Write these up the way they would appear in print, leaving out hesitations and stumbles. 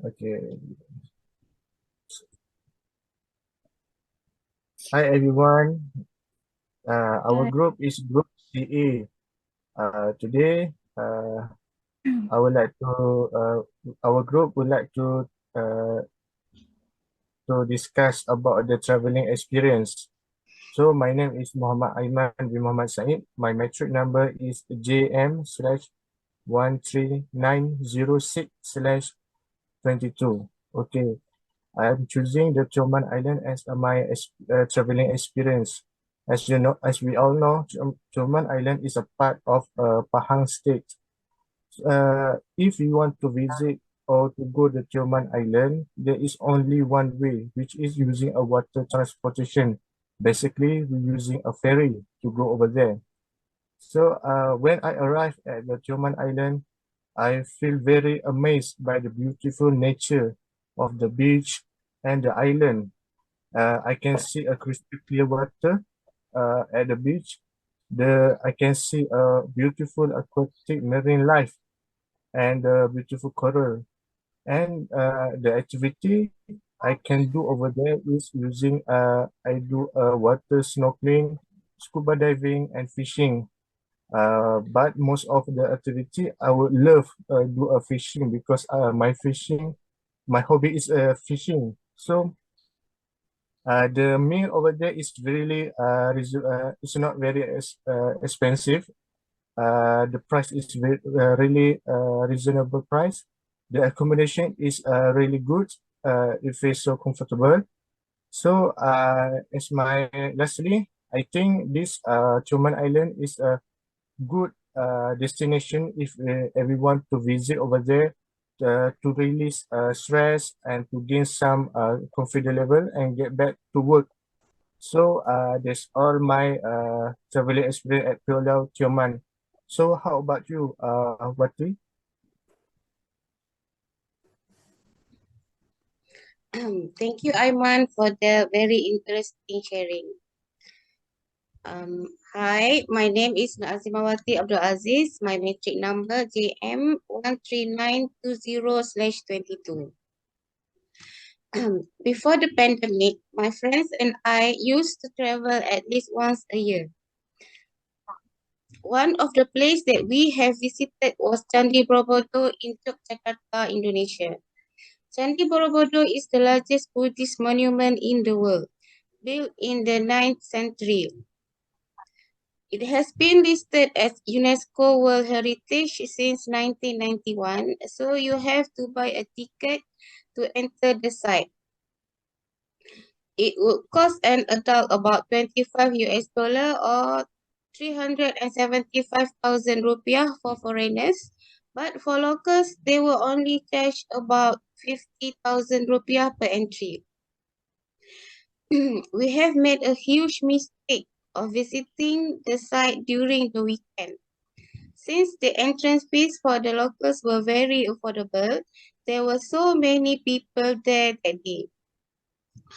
Okay. Hi everyone. Our group is Group CA. Today, I would like to. Our group would like to discuss about the traveling experience. So my name is Muhammad AIMAN bin Muhammad Said. My metric number is JM/13906/22. Okay. I am choosing the Tioman Island as my traveling experience. As you know, as we all know, Tioman Island is a part of Pahang State. If you want to visit or to go to Tioman Island, there is only one way, which is using a water transportation. Basically, we're using a ferry to go over there. So when I arrived at the Tioman Island, I feel very amazed by the beautiful nature of the beach and the island. I can see a crystal clear water at the beach. I can see a beautiful aquatic marine life and beautiful coral. And the activity I can do over there is using I do water snorkeling, scuba diving, and fishing. But most of the activity I would love do a fishing because my hobby is fishing. So the meal over there is really it's not very expensive. The price is really reasonable price. The accommodation is really good. It feels so comfortable. So as my lastly, I think this Chuman Island is a good destination if everyone to visit over there to release stress and to gain some confidence level and get back to work. So that's all my traveling experience at Pulau Tioman. So how about you, Wati? Thank you, Aiman, for the very interesting sharing. Hi, my name is NURAZIMAWATI Abdul Aziz. My metric number JM13920/22. Before the pandemic, my friends and I used to travel at least once a year. One of the places that we have visited was Candi Borobudur in Yogyakarta, Indonesia. Candi Borobudur is the largest Buddhist monument in the world, built in the 9th century. It has been listed as UNESCO World Heritage since 1991, so you have to buy a ticket to enter the site. It would cost an adult about 25 US dollar or 375,000 rupiah for foreigners, but for locals, they will only charge about 50,000 rupiah per entry. We have made a huge mistake of visiting the site during the weekend. Since the entrance fees for the locals were very affordable, there were so many people there that day.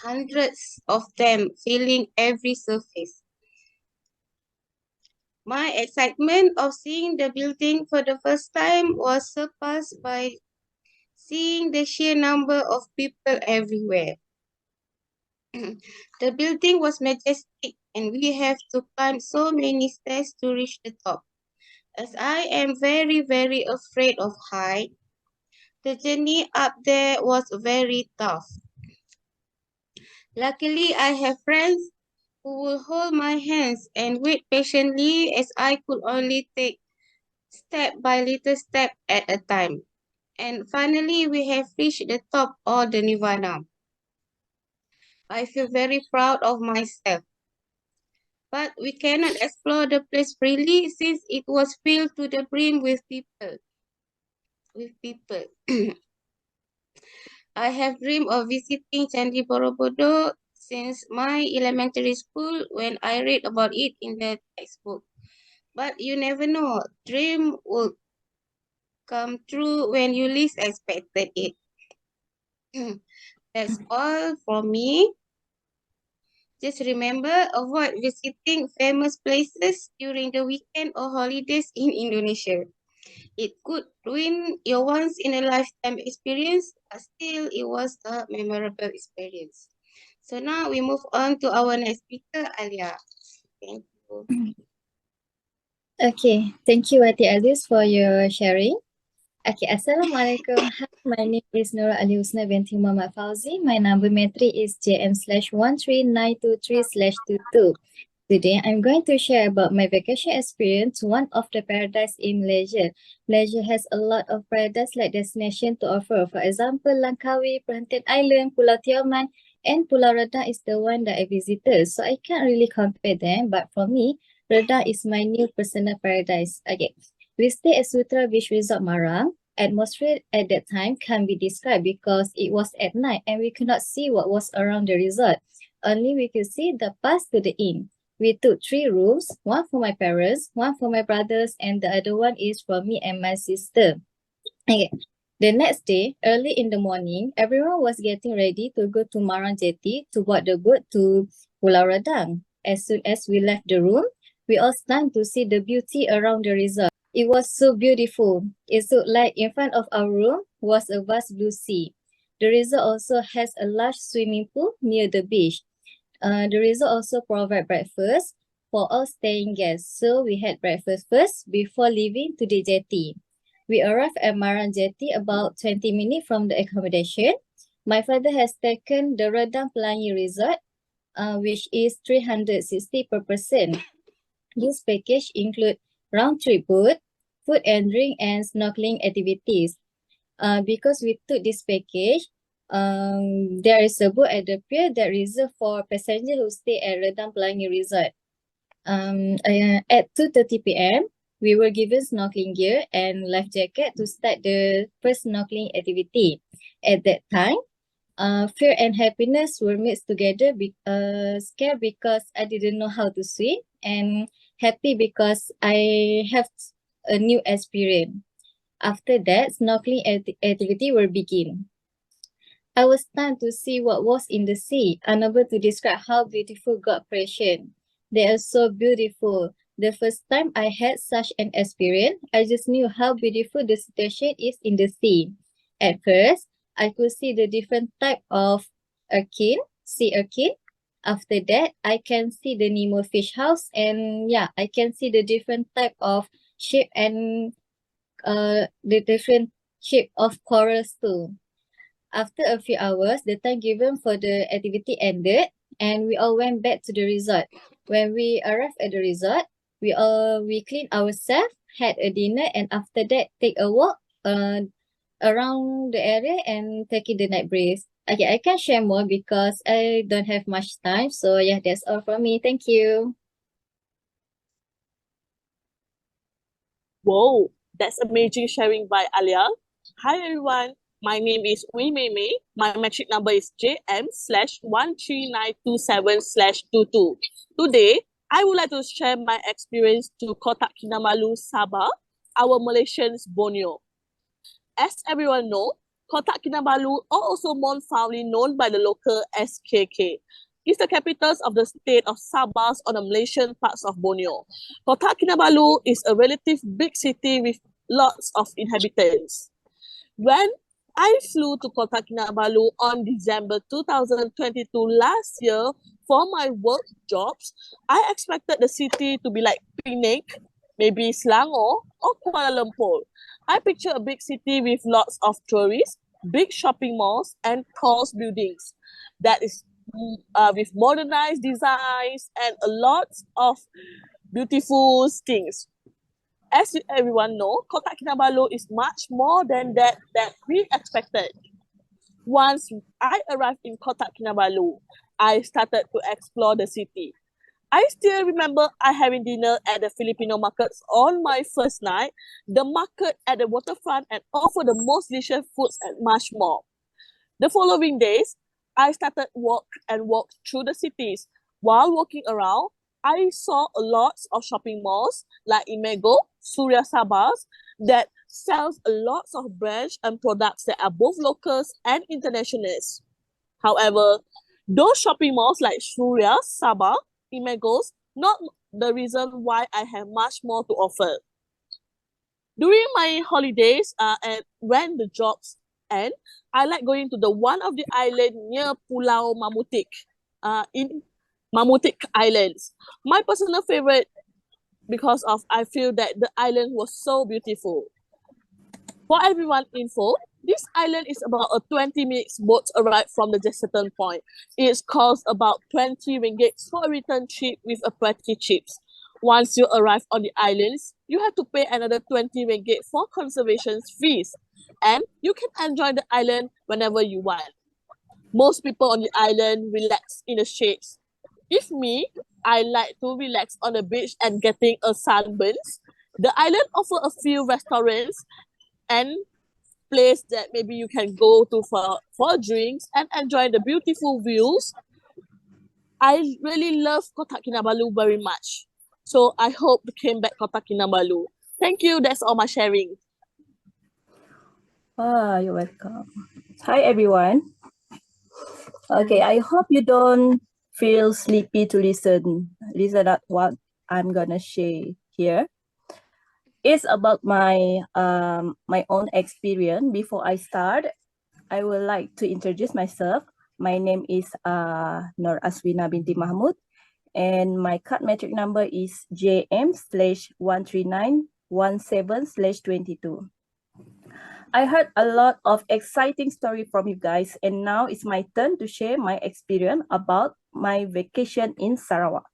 Hundreds of them filling every surface. My excitement of seeing the building for the first time was surpassed by seeing the sheer number of people everywhere. The building was majestic and we have to climb so many stairs to reach the top. As I am very, very afraid of height, the journey up there was very tough. Luckily, I have friends who will hold my hands and wait patiently as I could only take step by little step at a time. And finally, we have reached the top of the Nirvana. I feel very proud of myself. But we cannot explore the place freely since it was filled to the brim with people. I have dreamed of visiting Candi Borobudur since my elementary school when I read about it in the textbook. But you never know, dream will come true when you least expected it. That's all from me. Just remember, avoid visiting famous places during the weekend or holidays in Indonesia. It could ruin your once-in-a-lifetime experience, but still it was a memorable experience. So now we move on to our next speaker, Alya. Thank you. Okay, thank you, Wati Aziz, for your sharing. Okay, Assalamualaikum. Hi, my name is Husna binti Muhammad Fauzee. My number matric is JM/13923/22. Today, I'm going to share about my vacation experience, one of the paradise in Malaysia. Malaysia has a lot of paradise-like destination to offer. For example, Langkawi, Perhentian Island, Pulau Tioman, and Pulau Redang is the one that I visited. So I can't really compare them, but for me, Redang is my new personal paradise. Okay, we stay at Sutra Beach Resort Marang. Atmosphere at that time can't be described because it was at night and we could not see what was around the resort. Only we could see the path to the inn. We took 3 rooms, one for my parents, one for my brothers, and the other one is for me and my sister. Okay. The next day, early in the morning, everyone was getting ready to go to Marang Jetty to board the boat to Pulau Redang. As soon as we left the room, we all stunned to see the beauty around the resort. It was so beautiful. It looked like in front of our room was a vast blue sea. The resort also has a large swimming pool near the beach. The resort also provide breakfast for all staying guests. So we had breakfast first before leaving to the jetty. We arrived at Marang Jetty about 20 minutes from the accommodation. My father has taken the Redang Pelangi Resort, which is 360 per person. This package includes round-trip boat, food and drink, and snorkeling activities. Because we took this package, there is a boat at the pier that reserved for passengers who stay at Redang Pelangi Resort. At 2:30 p.m., we were given snorkeling gear and life jacket to start the first snorkeling activity. At that time, fear and happiness were mixed together. Scared because I didn't know how to swim, and happy because I have a new experience. After that, snorkeling activity will begin. I was stunned to see what was in the sea, unable to describe how beautiful God creation. They are so beautiful. The first time I had such an experience, I just knew how beautiful the situation is in the sea. At first, I could see the different type of sea urchin. After that, I can see the Nemo fish house, and yeah, I can see the different type of shape and the different shape of corals too. After a few hours, the time given for the activity ended, and we all went back to the resort. When we arrived at the resort, we cleaned ourselves, had a dinner, and after that, take a walk around the area and taking the night breeze. Okay, I can share more because I don't have much time. So yeah, that's all from me. Thank you. Whoa, that's amazing sharing by Alya. Hi everyone, my name is Wei Mei Mei. My metric number is JM/13927/22. Today, I would like to share my experience to Kotak Kinabalu, Sabah, our Malaysians Borneo. As everyone know, Kotak Kinabalu, or also more fondly known by the local as KK, is the capital of the state of Sabah on the Malaysian parts of Borneo. Kota Kinabalu is a relative big city with lots of inhabitants. When I flew to Kota Kinabalu on December 2022 last year for my work jobs, I expected the city to be like Penang, maybe Selangor or Kuala Lumpur. I picture a big city with lots of tourists, big shopping malls, and tall buildings that is with modernized designs and a lot of beautiful things. As everyone know, Kota Kinabalu is much more than that we expected. Once I arrived in Kota Kinabalu, I started to explore the city. I still remember I having dinner at the Filipino markets on my first night, the market at the waterfront, and offer the most delicious foods and much more. The following days, I started walk through the cities. While walking around, I saw a lot of shopping malls like Imego, Surya Sabas, that sells a lot of brands and products that are both locals and internationals. However, those shopping malls like Surya, Sabah, Imegos, not the reason why I have much more to offer. During my holidays, and when the jobs end, I like going to the one of the island near Pulau Mamutik, in Mamutik Islands. My personal favorite because of I feel that the island was so beautiful. For everyone info, this island is about a 20 minutes boat ride from the certain point. It costs about 20 ringgit for a return trip with a pretty chips. Once you arrive on the islands, you have to pay another 20 ringgit for conservation fees, and you can enjoy the island whenever you want. Most people on the island relax in the shades. If me, I like to relax on the beach and getting a sunburn. The island offer a few restaurants and place that maybe you can go to for drinks and enjoy the beautiful views. I really love Kota Kinabalu very much. So I hope to came back Kota Kinabalu. Thank you. That's all my sharing. You're welcome. Hi, everyone. Okay, I hope you don't feel sleepy to listen at what I'm gonna share here. It's about my my own experience. Before I start, I would like to introduce myself. My name is ASWEENA binti MAHAMUD, and my card metric number is JM/13917/22. I heard a lot of exciting story from you guys, and now it's my turn to share my experience about my vacation in Sarawak.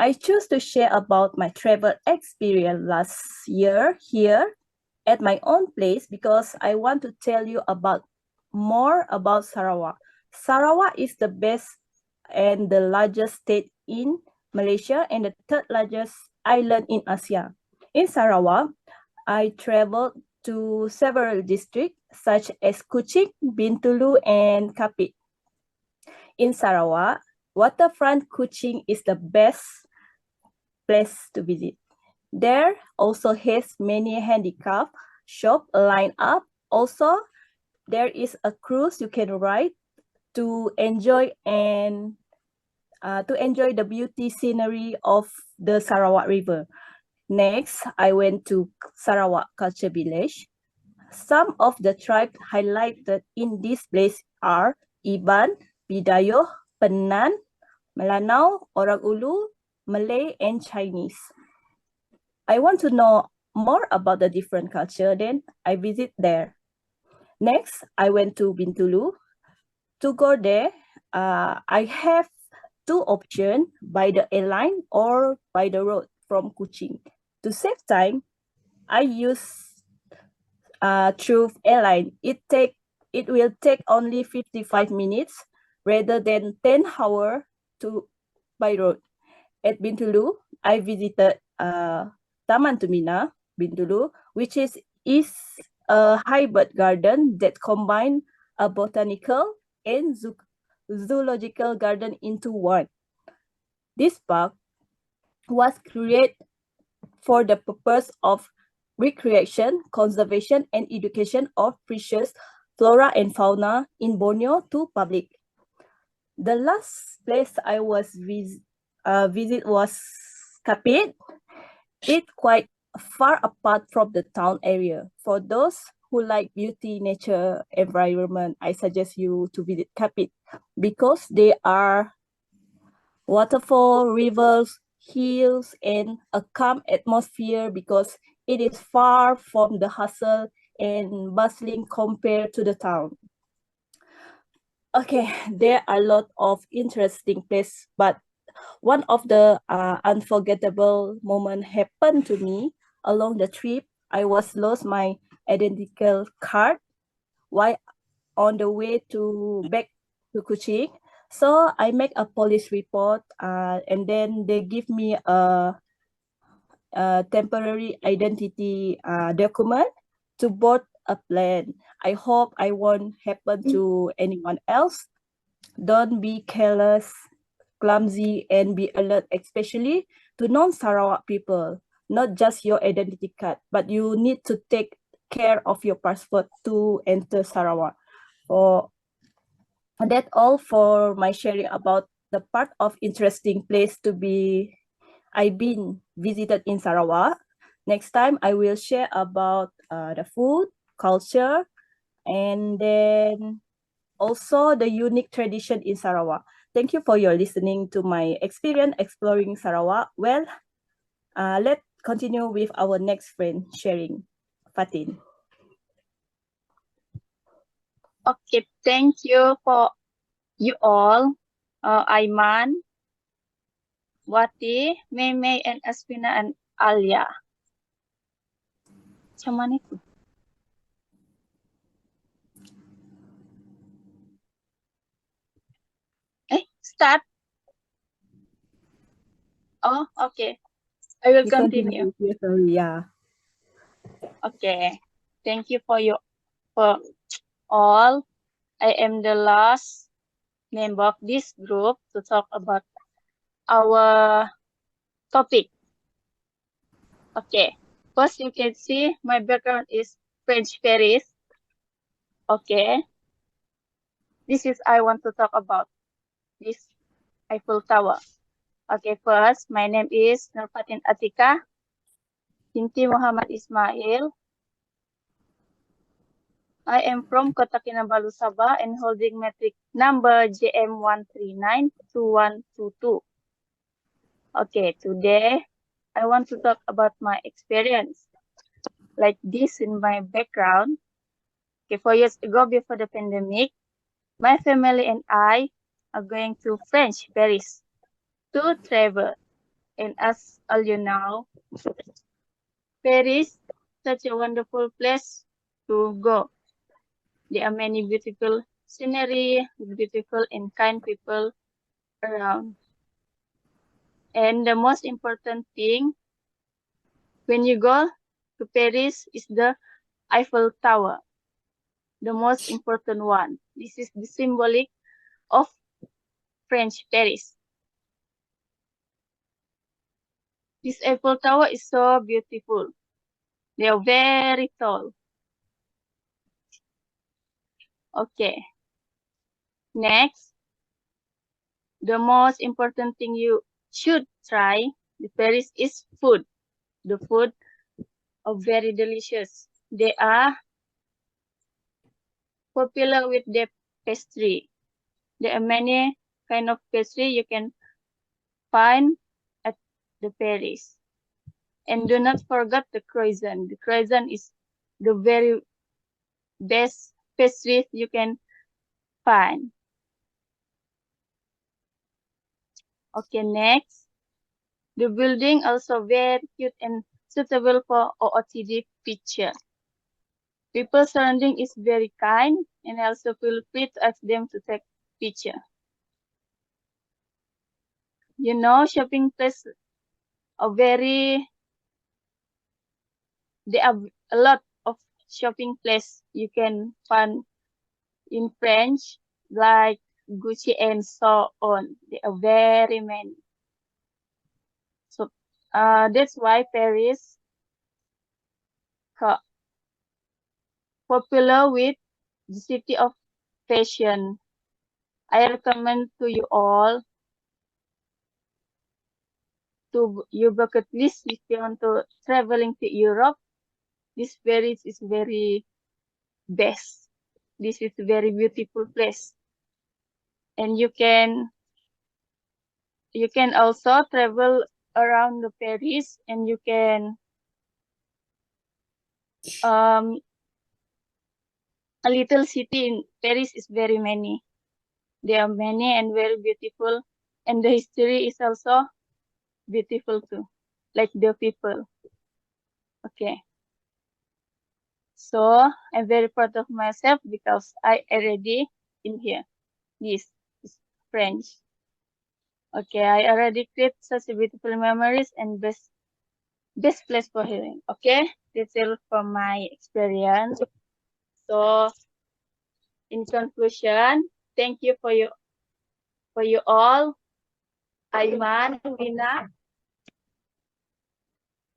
I choose to share about my travel experience last year here at my own place because I want to tell you more about Sarawak. Sarawak is the best and the largest state in Malaysia and the third largest island in Asia. In Sarawak, I traveled to several districts such as Kuching, Bintulu, and Kapit. In Sarawak, waterfront Kuching is the best place to visit. There also has many handicraft shop lined up. Also, there is a cruise you can ride to enjoy the beauty scenery of the Sarawak River. Next, I went to Sarawak Culture Village. Some of the tribes highlighted in this place are Iban, Bidayuh, Penan, Melanau, Orang Ulu, Malay, and Chinese. I want to know more about the different culture, then I visit there. Next, I went to Bintulu. To go there, I have two options, by the airline or by the road from Kuching. To save time, I use through airline. It will take only 55 minutes rather than 10 hours by road. At Bintulu, I visited Taman Tumina, Bintulu, which is a hybrid garden that combines a botanical and zoological garden into one. This park was created for the purpose of recreation, conservation, and education of precious flora and fauna in Borneo to public. The last place I was visit was Kapit. It's quite far apart from the town area. For those who like beauty, nature, environment, I suggest you to visit Kapit because there are waterfall, rivers, hills, and a calm atmosphere because it is far from the hustle and bustling compared to the town. Okay, there are a lot of interesting places, but one of the unforgettable moments happened to me along the trip. I was lost my identical card while on the way back to Kuching. So I make a police report and then they give me a temporary identity document to board a plane. I hope I won't happen to anyone else. Don't be careless, clumsy, and be alert, especially to non-Sarawak people. Not just your identity card, but you need to take care of your passport to enter Sarawak. That's all for my sharing about the part of interesting place I've been visited in Sarawak. Next time, I will share about the food, culture, and then also the unique tradition in Sarawak. Thank you for your listening to my experience exploring Sarawak. Well, let's continue with our next friend sharing, Fatin. Okay, thank you for you all, Aiman, Wati, Mei, and Aswina, and Alya. Macam mana itu? Start. Oh, okay. I will continue. With your story, yeah. Okay. Thank you for all. I am the last member of this group to talk about our topic. Okay. First, you can see my background is French Paris. Okay. This is I want to talk about this Eiffel Tower. Okay, first, my name is NURFATIN ATIQAH, Binti Muhamad Ismail. I am from Kota Kinabalu, Sabah, and holding metric number JM1392122. Okay, today I want to talk about my experience. Like this in my background. Okay, 4 years ago before the pandemic, my family and I are going to French Paris to travel. And as all you know, Paris, such a wonderful place to go. There are many beautiful scenery, beautiful and kind people around. And the most important thing when you go to Paris is the Eiffel Tower, the most important one. This is the symbolic of French Paris. This Eiffel Tower is so beautiful. They are very tall. Okay. Next, the most important thing you should try in Paris is food. The food are very delicious. They are popular with their pastry. There are many kind of pastry you can find at the Paris. And do not forget the croissant. The croissant is the very best pastry you can find. Okay, next. The building also very cute and suitable for OOTD picture. People surrounding is very kind and also feel free to ask them to take picture. You know, shopping place are there are a lot of shopping place you can find in French, like Gucci and so on. There are very many. So that's why Paris popular with the city of fashion. I recommend to you all to your bucket list if you want to traveling to Europe. This Paris is very best. This is a very beautiful place. And you can also travel around the Paris and you can a little city in Paris is very many. There are many and very beautiful, and the history is also beautiful too, like the people. Okay. So I'm very proud of myself because I already in here. This is French. Okay, I already create such beautiful memories and best place for healing. Okay, that's all from my experience. So in conclusion, thank you for you all. Aiman, Wina,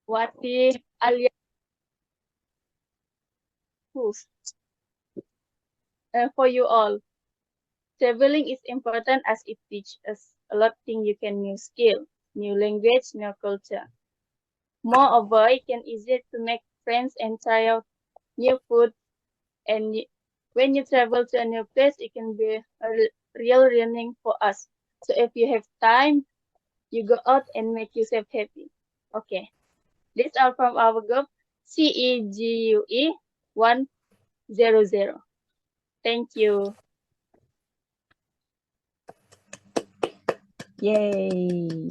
Wati, Alya, for you all. Traveling is important as it teaches us a lot of things. You can new skill, new language, new culture. Moreover, it can easier to make friends and try out new food. And when you travel to a new place, it can be a real learning for us. So if you have time, you go out and make yourself happy. Okay. These are from our group CEGUE 100. Thank you. Yay.